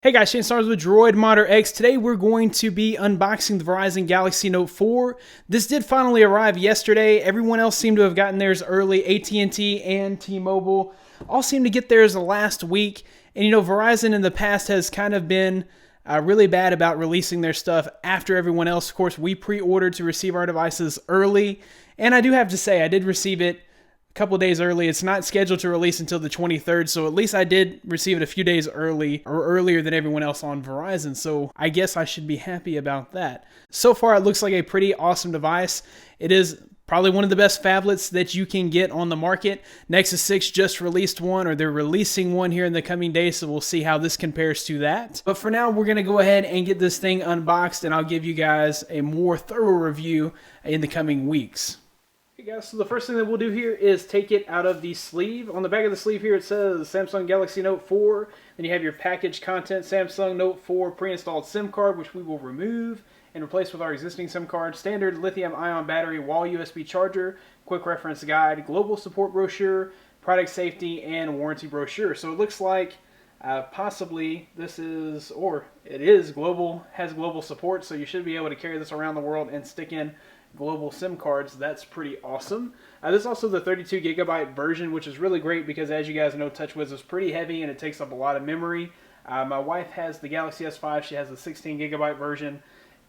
Hey guys, Shane Stars with Droid Modder X. Today we're going to be unboxing the Verizon Galaxy Note 4. This did finally arrive yesterday. Everyone else seemed to have gotten theirs early. AT&T and T-Mobile all seemed to get theirs last week. And you know, Verizon in the past has kind of been really bad about releasing their stuff after everyone else. Of course, we pre-ordered to receive our devices early. And I do have to say, I did receive it a couple of days early. It's not scheduled to release until the 23rd, so at least I did receive it a few days early, or earlier than everyone else on Verizon, so I guess I should be happy about that. So far, it looks like a pretty awesome device. It is probably one of the best phablets that you can get on the market. Nexus 6 just released one, or they're releasing one here in the coming days, so we'll see how this compares to that. But for now, we're going to go ahead and get this thing unboxed, and I'll give you guys a more thorough review in the coming weeks. Okay guys, so the first thing that we'll do here is take it out of the sleeve. On the back of the sleeve here it says Samsung Galaxy Note 4. Then you have your package content, Samsung Note 4 pre-installed SIM card, which we will remove and replace with our existing SIM card, standard lithium-ion battery, wall USB charger, quick reference guide, global support brochure, product safety, and warranty brochure. So it looks like possibly this is, or it is global, has global support, so you should be able to carry this around the world and stick in global SIM cards. That's pretty awesome. This is also the 32 gigabyte version, which is really great because, as you guys know, TouchWiz is pretty heavy and it takes up a lot of memory. My wife has the Galaxy S5. She has the 16 gigabyte version.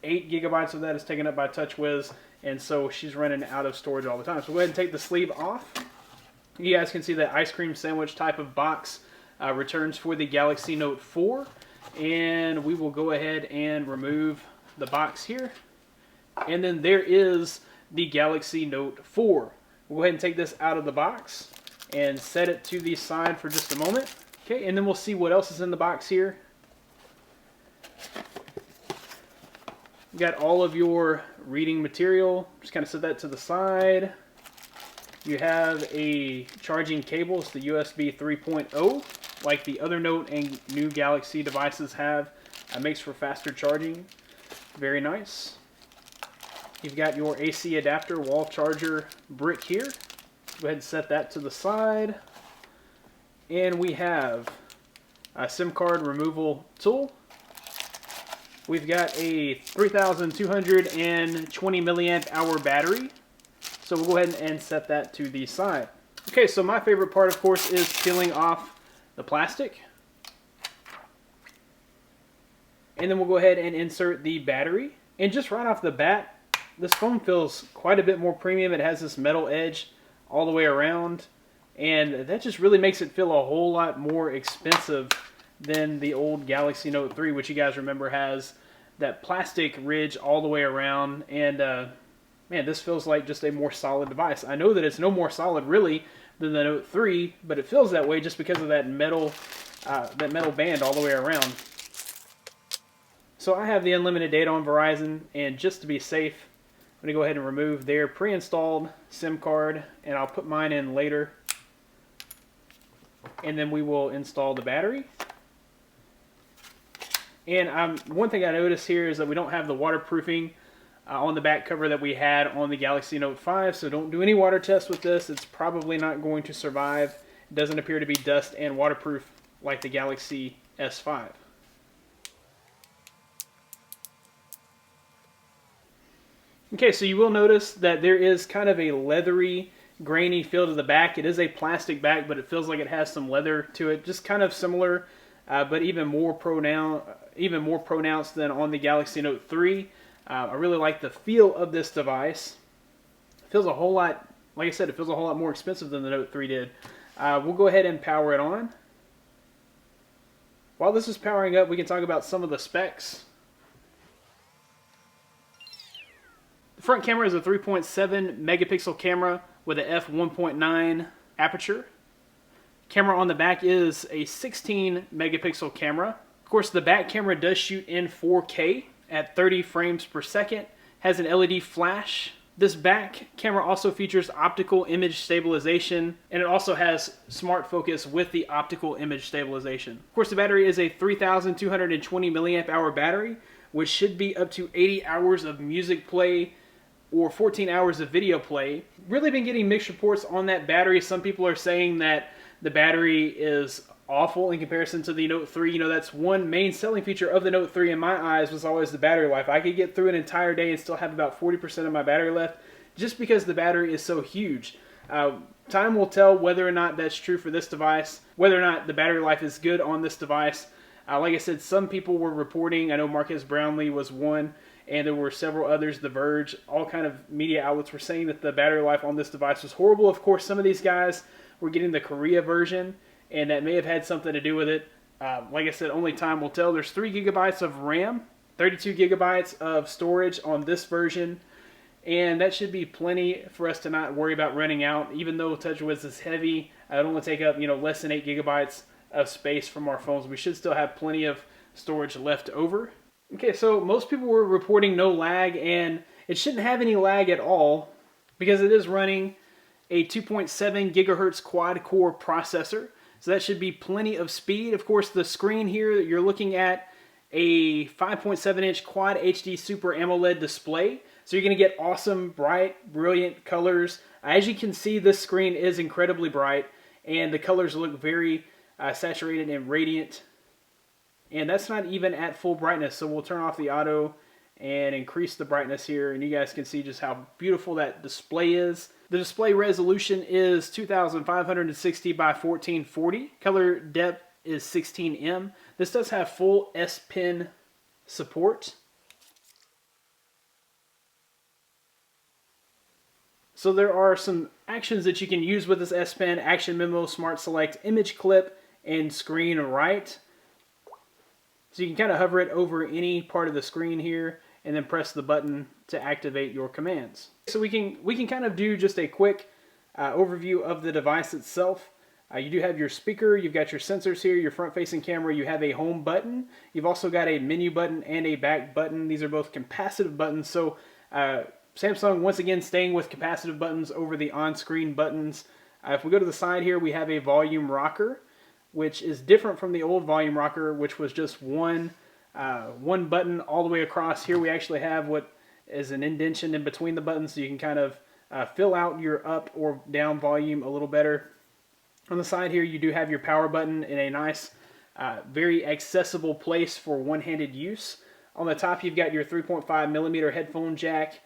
8 gigabytes of that is taken up by TouchWiz, and so she's running out of storage all the time. So go ahead and take the sleeve off. You guys can see that ice cream sandwich type of box returns for the Galaxy Note 4, and we will go ahead and remove the box here. And then there is the Galaxy Note 4. We'll go ahead and take this out of the box and set it to the side for just a moment. Okay, and then we'll see what else is in the box here. You got all of your reading material. Just kind of set that to the side. You have a charging cable. It's the USB 3.0, like the other Note and new Galaxy devices have. It makes for faster charging. Very nice. You've got your AC adapter wall charger brick here. Go ahead and set that to the side. And we have a SIM card removal tool. We've got a 3,220 milliamp hour battery. So we'll go ahead and set that to the side. Okay, so my favorite part, of course, is peeling off the plastic. And then we'll go ahead and insert the battery. And just right off the bat, this phone feels quite a bit more premium. It has this metal edge all the way around, and that just really makes it feel a whole lot more expensive than the old Galaxy Note 3, which you guys remember has that plastic ridge all the way around. And man, this feels like just a more solid device. I know that it's no more solid really than the Note 3, but it feels that way just because of that metal band all the way around. So I have the unlimited data on Verizon, and just to be safe, I'm going to go ahead and remove their pre-installed SIM card, and I'll put mine in later. And then we will install the battery. And one thing I noticed here is that we don't have the waterproofing on the back cover that we had on the Galaxy Note 5, so don't do any water tests with this. It's probably not going to survive. It doesn't appear to be dust and waterproof like the Galaxy S5. Okay, so you will notice that there is kind of a leathery, grainy feel to the back. It is a plastic back, but it feels like it has some leather to it. Just kind of similar, but even more pronounced than on the Galaxy Note 3. I really like the feel of this device. It feels a whole lot, like I said, it feels a whole lot more expensive than the Note 3 did. We'll go ahead and power it on. While this is powering up, we can talk about some of the specs. The front camera is a 3.7 megapixel camera with a f1.9 aperture. Camera on the back is a 16 megapixel camera. Of course, the back camera does shoot in 4K at 30 frames per second, has an LED flash. This back camera also features optical image stabilization, and it also has smart focus with the optical image stabilization. Of course, the battery is a 3,220 milliamp hour battery, which should be up to 80 hours of music play or 14 hours of video play. Really been getting mixed reports on that battery. Some people are saying that the battery is awful in comparison to the Note 3. You know, that's one main selling feature of the Note 3 in my eyes was always the battery life. I could get through an entire day and still have about 40% of my battery left just because the battery is so huge. Time will tell whether or not that's true for this device, whether or not the battery life is good on this device. Like I said, some people were reporting, I know Marcus Brownlee was one, and there were several others, The Verge, all kind of media outlets were saying that the battery life on this device was horrible. Of course, some of these guys were getting the Korea version, and that may have had something to do with it. Like I said, only time will tell. There's 3 gigabytes of RAM, 32 gigabytes of storage on this version, and that should be plenty for us to not worry about running out. Even though TouchWiz is heavy, it only take up less than 8 gigabytes of space from our phones. We should still have plenty of storage left over. Okay, so most people were reporting no lag, and it shouldn't have any lag at all because it is running a 2.7 gigahertz quad-core processor. So that should be plenty of speed. Of course, the screen here that you're looking at, a 5.7-inch Quad HD Super AMOLED display. So you're going to get awesome, bright, brilliant colors. As you can see, this screen is incredibly bright, and the colors look very saturated and radiant. And that's not even at full brightness, so we'll turn off the auto and increase the brightness here, and you guys can see just how beautiful that display is. The display resolution is 2560 by 1440. Color depth is 16 This does have full SPen support. So there are some actions that you can use with this SPen: Action Memo, Smart Select, Image Clip, and Screen Write. So you can kind of hover it over any part of the screen here and then press the button to activate your commands. So we can kind of do just a quick overview of the device itself. You do have your speaker, you've got your sensors here, your front-facing camera, you have a home button, you've also got a menu button and a back button. These are both capacitive buttons, so Samsung once again staying with capacitive buttons over the on-screen buttons. If we go to the side here, we have a volume rocker, which is different from the old volume rocker, which was just one button all the way across. Here we actually have what is an indentation in between the buttons, so you can kind of fill out your up or down volume a little better. On the side here, you do have your power button in a nice, very accessible place for one-handed use. On the top, you've got your 3.5mm headphone jack.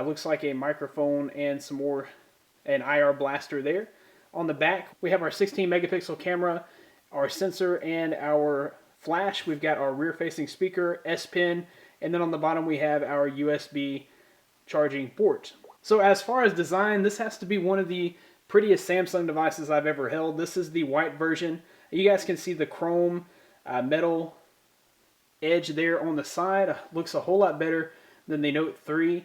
Looks like a microphone and an IR blaster there. On the back, we have our 16-megapixel camera, our sensor, and our flash. We've got our rear-facing speaker, SPen, and then on the bottom we have our USB charging port. So as far as design, this has to be one of the prettiest Samsung devices I've ever held. This is the white version. You guys can see the chrome metal edge there on the side. Looks a whole lot better than the Note 3.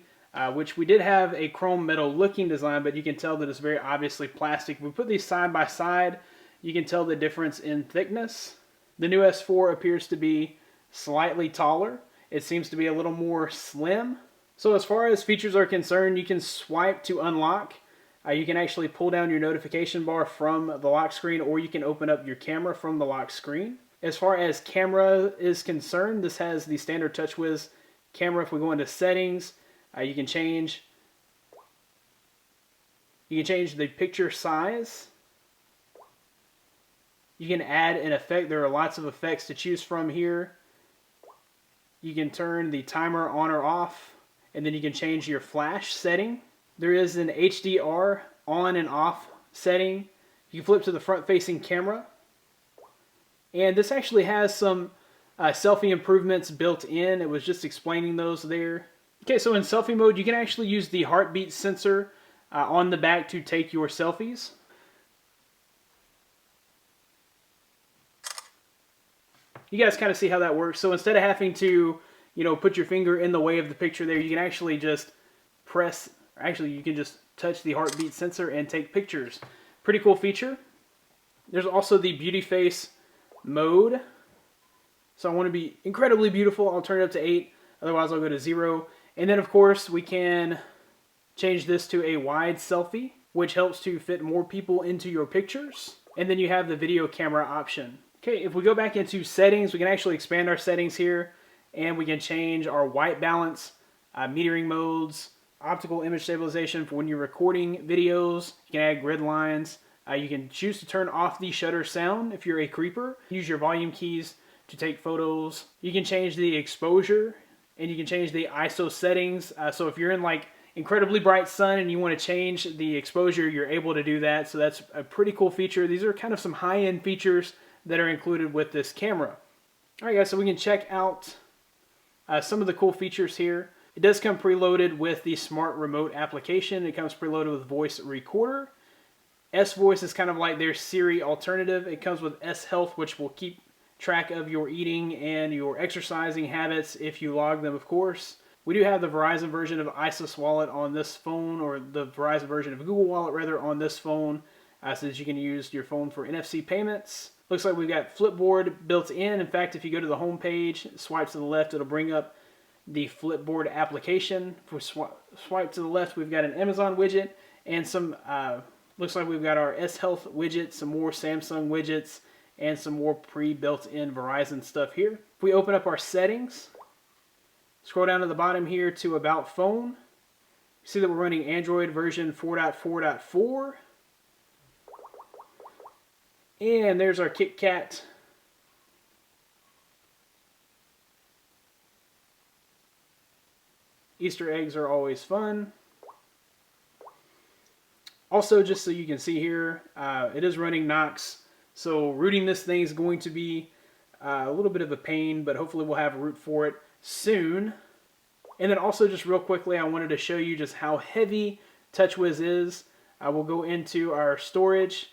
Which we did have a chrome metal looking design, but you can tell that it's very obviously plastic. If we put these side by side, you can tell the difference in thickness. The new S4 appears to be slightly taller. It seems to be a little more slim. So as far as features are concerned, you can swipe to unlock. You can actually pull down your notification bar from the lock screen, or you can open up your camera from the lock screen. As far as camera is concerned, this has the standard TouchWiz camera. If we go into settings, you can change the picture size. You can add an effect. There are lots of effects to choose from here. You can turn the timer on or off, and then you can change your flash setting. There is an HDR on and off setting. You can flip to the front-facing camera. And this actually has some selfie improvements built in. It was just explaining those there. Okay, so in selfie mode, you can actually use the heartbeat sensor on the back to take your selfies. You guys kind of see how that works. So instead of having to, put your finger in the way of the picture there, you can actually just you can just touch the heartbeat sensor and take pictures. Pretty cool feature. There's also the beauty face mode. So I want to be incredibly beautiful. I'll turn it up to 8. Otherwise, I'll go to 0. And then, of course, we can change this to a wide selfie, which helps to fit more people into your pictures. And then you have the video camera option. Okay, if we go back into settings, we can actually expand our settings here, and we can change our white balance, metering modes, optical image stabilization for when you're recording videos. You can add grid lines, You can choose to turn off the shutter sound if you're a creeper. Use your volume keys to take photos. You can change the exposure, and you can change the ISO settings. So if you're in like incredibly bright sun and you want to change the exposure, you're able to do that. So that's a pretty cool feature. These are kind of some high-end features that are included with this camera. All right, guys, so we can check out some of the cool features here. It does come preloaded with the Smart Remote application. It comes preloaded with Voice Recorder. S-Voice is kind of like their Siri alternative. It comes with S-Health, which will keep track of your eating and your exercising habits if you log them, of course. We do have the Verizon version of Isis Wallet on this phone, or the Verizon version of Google Wallet, rather, on this phone, so that you can use your phone for NFC payments. Looks like we've got Flipboard built in. In fact, if you go to the home page, swipe to the left, it'll bring up the Flipboard application. If we swipe to the left, we've got an Amazon widget and some, looks like we've got our S-Health widget, some more Samsung widgets, and some more pre-built-in Verizon stuff here. If we open up our settings, scroll down to the bottom here to About Phone, you see that we're running Android version 4.4.4. And there's our KitKat. Easter eggs are always fun. Also, just so you can see here, it is running Knox. So rooting this thing is going to be a little bit of a pain, but hopefully we'll have a root for it soon. And then also, just real quickly, I wanted to show you just how heavy TouchWiz is. We'll go into our storage,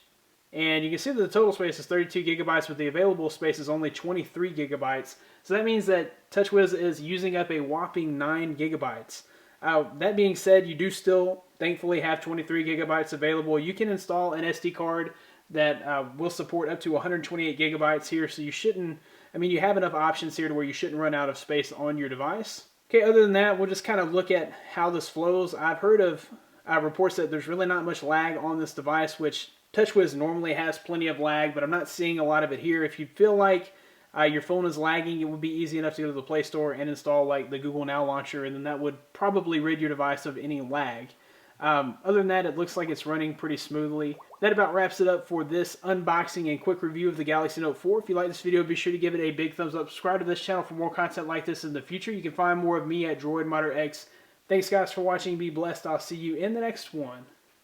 and you can see that the total space is 32 gigabytes, but the available space is only 23 gigabytes. So that means that TouchWiz is using up a whopping 9 gigabytes. That being said, you do still, thankfully, have 23 gigabytes available. You can install an SD card that will support up to 128 gigabytes here, so you shouldn't, I mean, you have enough options here to where you shouldn't run out of space on your device. Okay, other than that, we'll just kind of look at how this flows. I've heard of reports that there's really not much lag on this device, which TouchWiz normally has plenty of lag, but I'm not seeing a lot of it here. If you feel like your phone is lagging, it would be easy enough to go to the Play Store and install like the Google Now launcher, and then that would probably rid your device of any lag. Other than that, it looks like it's running pretty smoothly. That about wraps it up for this unboxing and quick review of the Galaxy Note 4. If you like this video, be sure to give it a big thumbs up. Subscribe to this channel for more content like this in the future. You can find more of me at DroidModderX. Thanks, guys, for watching. Be blessed. I'll see you in the next one.